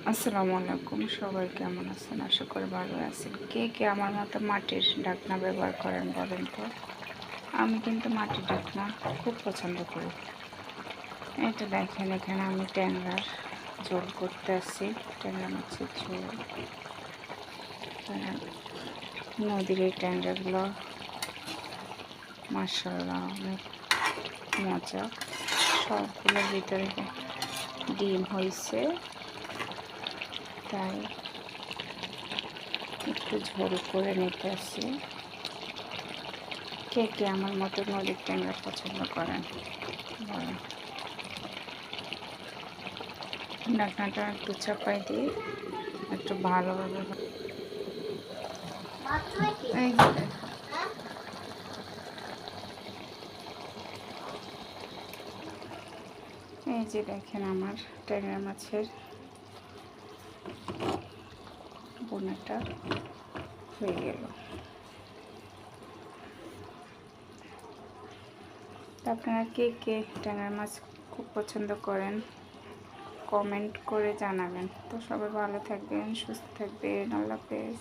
আসসালামু আলাইকুম, সবাই কেমন আছেন? আশা করি ভালো আছেন। কে কে আমার মতো মাটির ঢাকনা ব্যবহার করেন বলেন তো? আমি কিন্তু মাটির ঢাকনা খুব পছন্দ করি। এটা দেখেন, এখানে আমি ট্যাংরার ঝোল করতে আসছি, ট্যাংরা মাছের ঝোল। নদীর এই ট্যাংরাগুলো মাশাআল্লাহ অনেক মজা। সবগুলোর ভিতরে ডিম হয়েছে, তাই একটু ঝোল করে নিতে আসি। কে কে আমার মতো নদীর ট্যাংরা পছন্দ করেন বলেন। ঢাকনাটা একটু চাপাই দিই, একটু ভালোভাবে। এই যে দেখো, এই যে দেখেন আমার ট্যাংরা মাছের বোনাটা হয়ে গেল। আপনারা কে কে ট্যাংরা মাছ খুব পছন্দ করেন কমেন্ট করে জানাবেন। তো সবাই ভালো থাকবেন, সুস্থ থাকবেন। আল্লাহ হাফেজ।